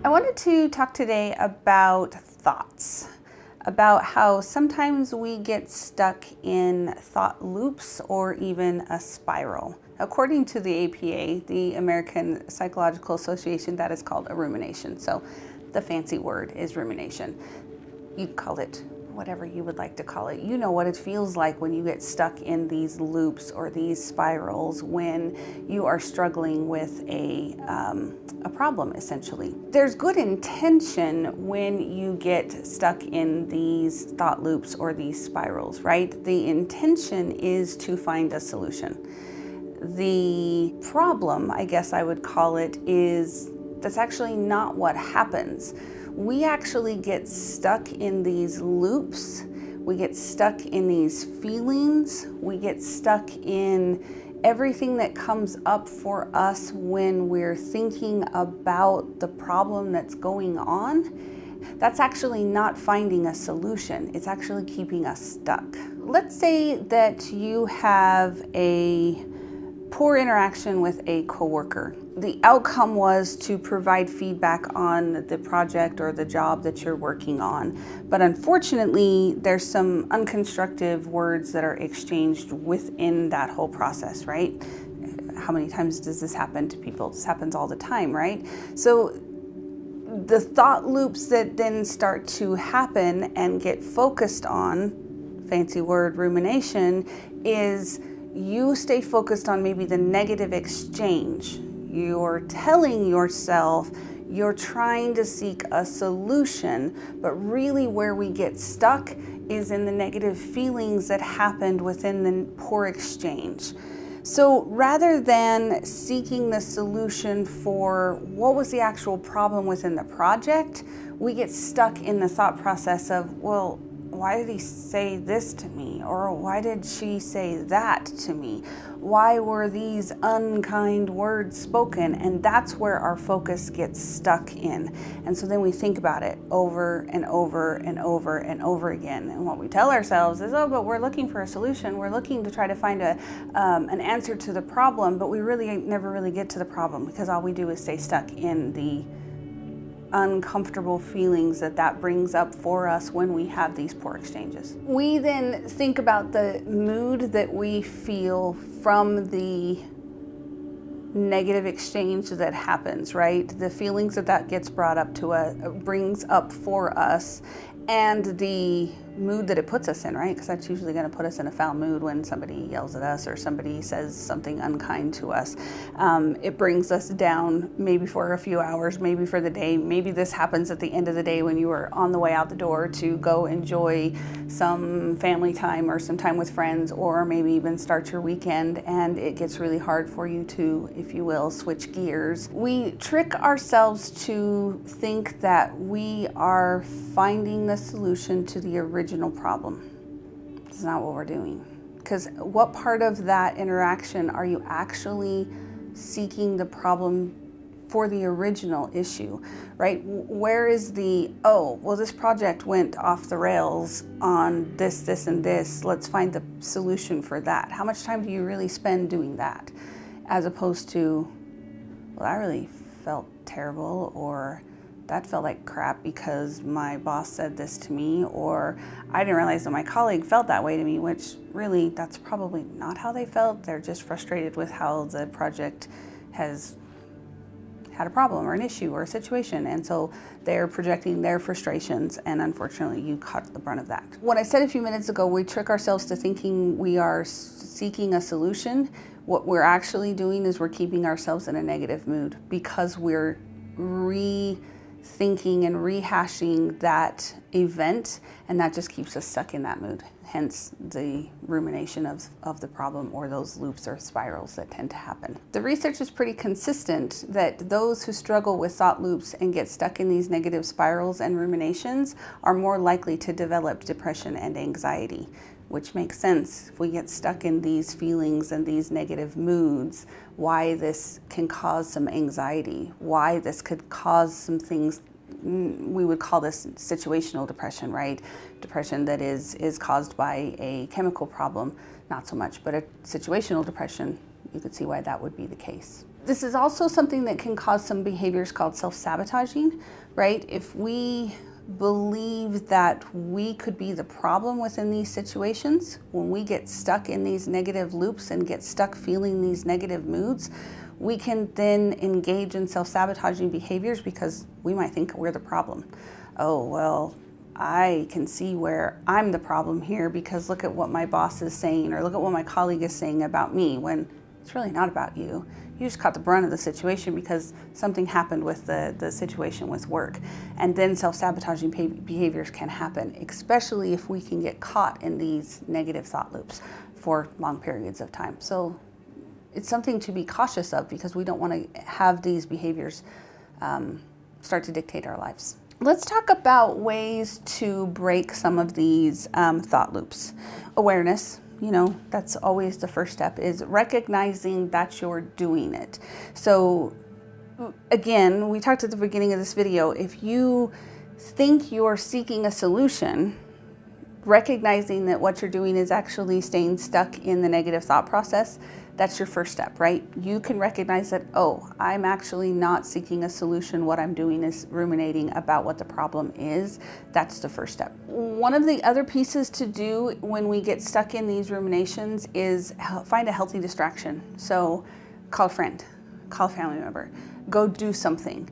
I wanted to talk today about thoughts, about how sometimes we get stuck in thought loops or even a spiral. According to the APA, the American Psychological Association, that is called a rumination. So the fancy word is rumination. You call it whatever you would like to call it. You know what it feels like when you get stuck in these loops or these spirals when you are struggling with a problem, essentially. There's good intention when you get stuck in these thought loops or these spirals, right? The intention is to find a solution. The problem, I guess I would call it, is that's actually not what happens. We actually get stuck in these loops. We get stuck in these feelings. We get stuck in everything that comes up for us when we're thinking about the problem that's going on. That's actually not finding a solution. It's actually keeping us stuck. Let's say that you have a poor interaction with a coworker. The outcome was to provide feedback on the project or the job that you're working on. But unfortunately, there's some unconstructive words that are exchanged within that whole process, right? How many times does this happen to people? This happens all the time, right? So the thought loops that then start to happen and get focused on, fancy word rumination, is you stay focused on maybe the negative exchange. You're telling yourself you're trying to seek a solution, but really where we get stuck is in the negative feelings that happened within the poor exchange. So rather than seeking the solution for what was the actual problem within the project, we get stuck in the thought process of, well, why did he say this to me? Or why did she say that to me? Why were these unkind words spoken? And that's where our focus gets stuck in. And so then we think about it over and over and over and over again. And what we tell ourselves is, oh, but we're looking for a solution. We're looking to try to find an answer to the problem, but we really never really get to the problem because all we do is stay stuck in the uncomfortable feelings that brings up for us when we have these poor exchanges. We then think about the mood that we feel from the negative exchange that happens, right? The feelings that gets brought up to us, brings up for us, and the mood that it puts us in, right? Because that's usually going to put us in a foul mood when somebody yells at us or somebody says something unkind to us. It brings us down maybe for a few hours, maybe for the day. Maybe this happens at the end of the day when you are on the way out the door to go enjoy some family time or some time with friends, or maybe even start your weekend, and it gets really hard for you to, if you will, switch gears. We trick ourselves to think that we are finding the solution to the original problem. It's not what we're doing. Because what part of that interaction are you actually seeking the problem for the original issue, right? Where is the, oh, well, this project went off the rails on this, this, and this. Let's find the solution for that. How much time do you really spend doing that? As opposed to, well, I really felt terrible, or that felt like crap because my boss said this to me, or I didn't realize that my colleague felt that way to me, which really, that's probably not how they felt. They're just frustrated with how the project has had a problem or an issue or a situation, and so they're projecting their frustrations, and unfortunately you caught the brunt of that. What I said a few minutes ago, we trick ourselves to thinking we are seeking a solution. What we're actually doing is we're keeping ourselves in a negative mood because we're rethinking and rehashing that event, and that just keeps us stuck in that mood. Hence the rumination of the problem, or those loops or spirals that tend to happen. The research is pretty consistent that those who struggle with thought loops and get stuck in these negative spirals and ruminations are more likely to develop depression and anxiety, which makes sense. If we get stuck in these feelings and these negative moods, why this can cause some anxiety, why this could cause some things. We would call this situational depression, right? Depression that is caused by a chemical problem, not so much, but a situational depression, you could see why that would be the case. This is also something that can cause some behaviors called self-sabotaging, right? If we believe that we could be the problem within these situations, when we get stuck in these negative loops and get stuck feeling these negative moods, we can then engage in self-sabotaging behaviors because we might think we're the problem. Oh, well, I can see where I'm the problem here because look at what my boss is saying, or look at what my colleague is saying about me, when it's really not about you. You just caught the brunt of the situation because something happened with the situation with work. And then self-sabotaging behaviors can happen, especially if we can get caught in these negative thought loops for long periods of time. So it's something to be cautious of because we don't want to have these behaviors start to dictate our lives. Let's talk about ways to break some of these thought loops. Awareness. You know, that's always the first step, is recognizing that you're doing it. So again, we talked at the beginning of this video, if you think you're seeking a solution, recognizing that what you're doing is actually staying stuck in the negative thought process, that's your first step, right? You can recognize that, oh, I'm actually not seeking a solution. What I'm doing is ruminating about what the problem is. That's the first step. One of the other pieces to do when we get stuck in these ruminations is find a healthy distraction. So call a friend, call a family member, go do something.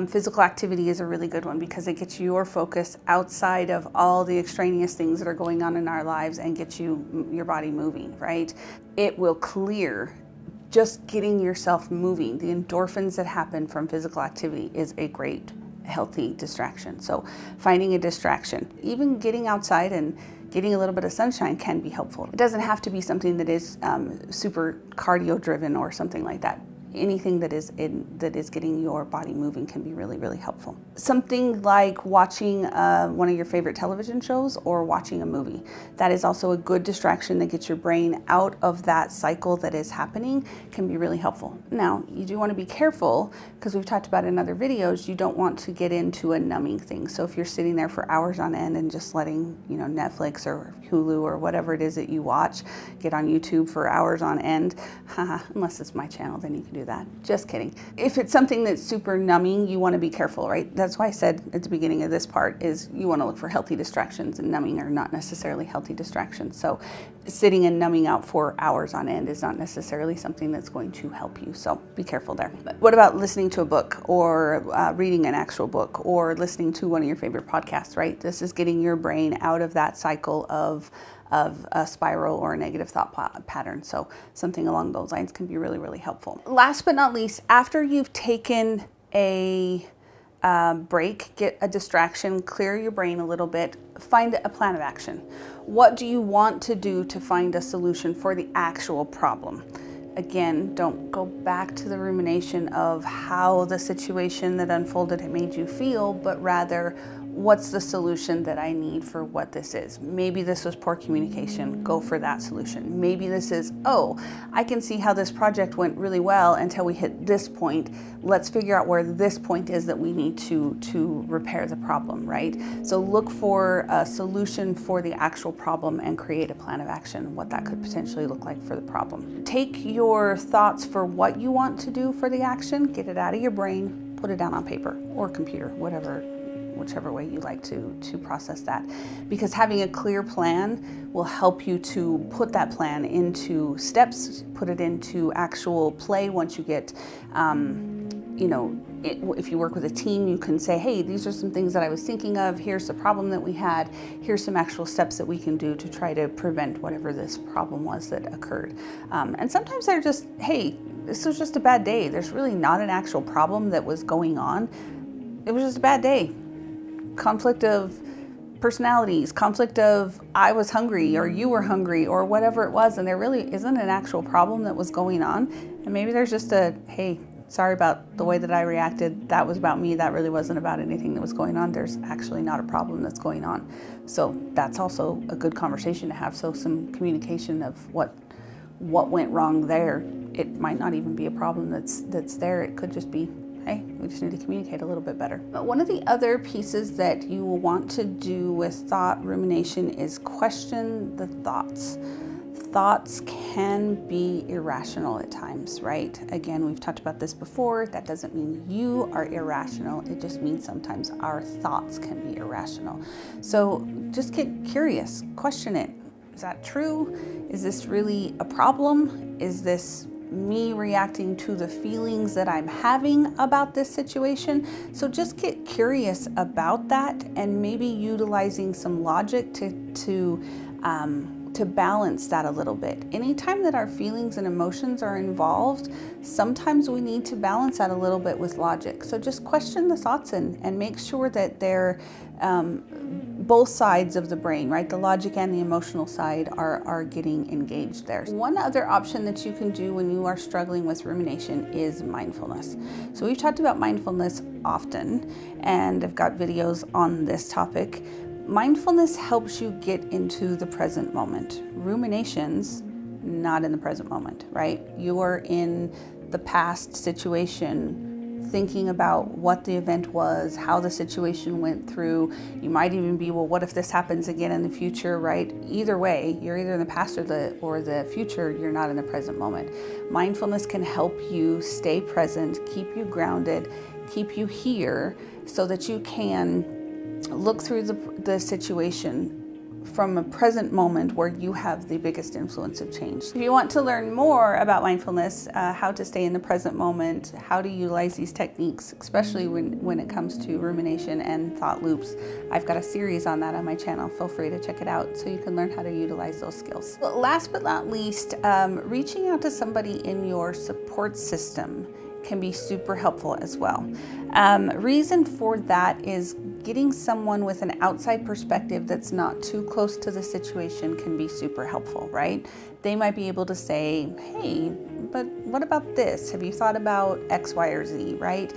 Physical activity is a really good one because it gets your focus outside of all the extraneous things that are going on in our lives and gets your body moving, right? It will clear just getting yourself moving. The endorphins that happen from physical activity is a great, healthy distraction. So finding a distraction, even getting outside and getting a little bit of sunshine can be helpful. It doesn't have to be something that is super cardio driven or something like that. Anything that is getting your body moving can be really, really helpful. Something like watching one of your favorite television shows or watching a movie. That is also a good distraction that gets your brain out of that cycle that is happening, can be really helpful. Now, you do want to be careful because we've talked about in other videos, you don't want to get into a numbing thing. So if you're sitting there for hours on end and just letting, you know, Netflix or Hulu or whatever it is that you watch, get on YouTube for hours on end, unless it's my channel, then you can do that. Just kidding. If it's something that's super numbing, you want to be careful, right? That's why I said at the beginning of this part is you want to look for healthy distractions, and numbing are not necessarily healthy distractions. So sitting and numbing out for hours on end is not necessarily something that's going to help you. So be careful there. But what about listening to a book or reading an actual book or listening to one of your favorite podcasts, right? This is getting your brain out of that cycle of a spiral or a negative thought pattern. So something along those lines can be really, really helpful. Last but not least, after you've taken a break, get a distraction, clear your brain a little bit, find a plan of action. What do you want to do to find a solution for the actual problem? Again, don't go back to the rumination of how the situation that unfolded had made you feel, but rather, what's the solution that I need for what this is? Maybe this was poor communication, go for that solution. Maybe this is, oh, I can see how this project went really well until we hit this point. Let's figure out where this point is that we need to repair the problem, right? So look for a solution for the actual problem and create a plan of action, what that could potentially look like for the problem. Take your thoughts for what you want to do for the action, get it out of your brain, put it down on paper or computer, whichever way you like to process that. Because having a clear plan will help you to put that plan into steps, put it into actual play once you get, you know, if you work with a team, you can say, hey, these are some things that I was thinking of, here's the problem that we had, here's some actual steps that we can do to try to prevent whatever this problem was that occurred. And sometimes they're just, hey, this was just a bad day. There's really not an actual problem that was going on. It was just a bad day. Conflict of personalities, conflict of I was hungry or you were hungry or whatever it was, and there really isn't an actual problem that was going on. And maybe there's just a, hey, sorry about the way that I reacted, that was about me, that really wasn't about anything that was going on. There's actually not a problem that's going on. So that's also a good conversation to have. So some communication of what went wrong there. It might not even be a problem that's there. It could just be, hey, we just need to communicate a little bit better. But one of the other pieces that you will want to do with thought rumination is question the thoughts. thoughts can be irrational at times, right? Again, we've talked about this before. That doesn't mean you are irrational. It just means sometimes our thoughts can be irrational. So just get curious, question it. Is that true? Is this really a problem? Is this me reacting to the feelings that I'm having about this situation? So just get curious about that, and maybe utilizing some logic to balance that a little bit. Anytime that our feelings and emotions are involved, sometimes we need to balance that a little bit with logic. So just question the thoughts and make sure that they're both sides of the brain, right? The logic and the emotional side are getting engaged there. One other option that you can do when you are struggling with rumination is mindfulness. So we've talked about mindfulness often, and I've got videos on this topic. Mindfulness helps you get into the present moment. Ruminations, not in the present moment, right? You are in the past situation, thinking about what the event was, how the situation went through. You might even be, well, what if this happens again in the future, right? Either way, you're either in the past or the future, you're not in the present moment. Mindfulness can help you stay present, keep you grounded, keep you here, so that you can look through the situation from a present moment where you have the biggest influence of change. If you want to learn more about mindfulness, how to stay in the present moment, how to utilize these techniques, especially when it comes to rumination and thought loops, I've got a series on that on my channel. Feel free to check it out so you can learn how to utilize those skills. But last but not least, reaching out to somebody in your support system can be super helpful as well. Reason for that is getting someone with an outside perspective that's not too close to the situation can be super helpful, right? They might be able to say, hey, but what about this? Have you thought about X, Y, or Z, right?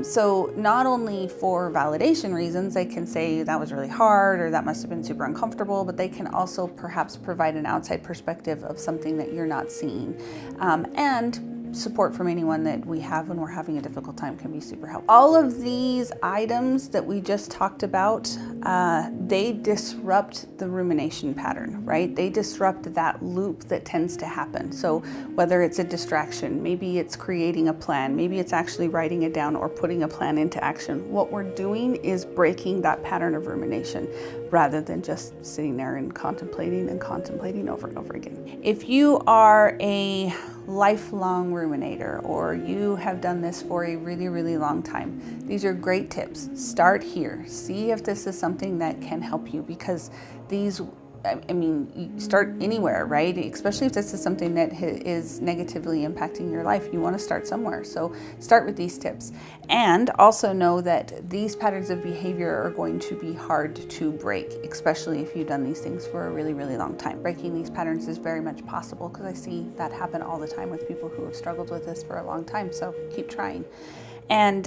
So not only for validation reasons, they can say that was really hard or that must have been super uncomfortable, but they can also perhaps provide an outside perspective of something that you're not seeing. And support from anyone that we have when we're having a difficult time can be super helpful. All of these items that we just talked about, they disrupt the rumination pattern, right? They disrupt that loop that tends to happen. So whether it's a distraction, maybe it's creating a plan, maybe it's actually writing it down or putting a plan into action. What we're doing is breaking that pattern of rumination rather than just sitting there and contemplating over and over again. If you are a lifelong ruminator, or you have done this for a really, really long time, these are great tips. Start here. See if this is something that can help you, because these, I mean, you start anywhere, right? Especially if this is something that is negatively impacting your life, you want to start somewhere. So start with these tips. And also know that these patterns of behavior are going to be hard to break, especially if you've done these things for a really, really long time. Breaking these patterns is very much possible, because I see that happen all the time with people who have struggled with this for a long time. So keep trying. And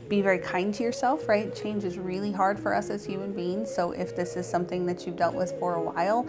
be very kind to yourself, right? Change is really hard for us as human beings. So if this is something that you've dealt with for a while,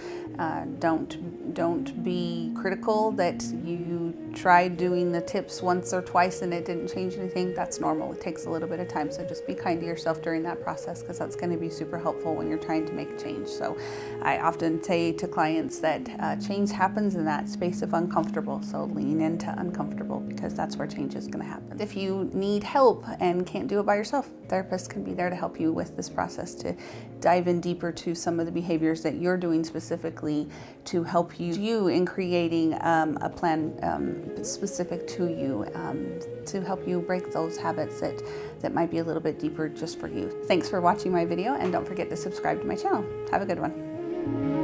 don't be critical that you tried doing the tips once or twice and it didn't change anything. That's normal. It takes a little bit of time. So just be kind to yourself during that process, because that's going to be super helpful when you're trying to make a change. So I often say to clients that change happens in that space of uncomfortable. So lean into uncomfortable, because that's where change is going to happen. If you need help and can't do it by yourself, therapists can be there to help you with this process, to dive in deeper to some of the behaviors that you're doing specifically to help you in creating a plan specific to you, to help you break those habits that might be a little bit deeper just for you. Thanks for watching my video, and don't forget to subscribe to my channel. Have a good one.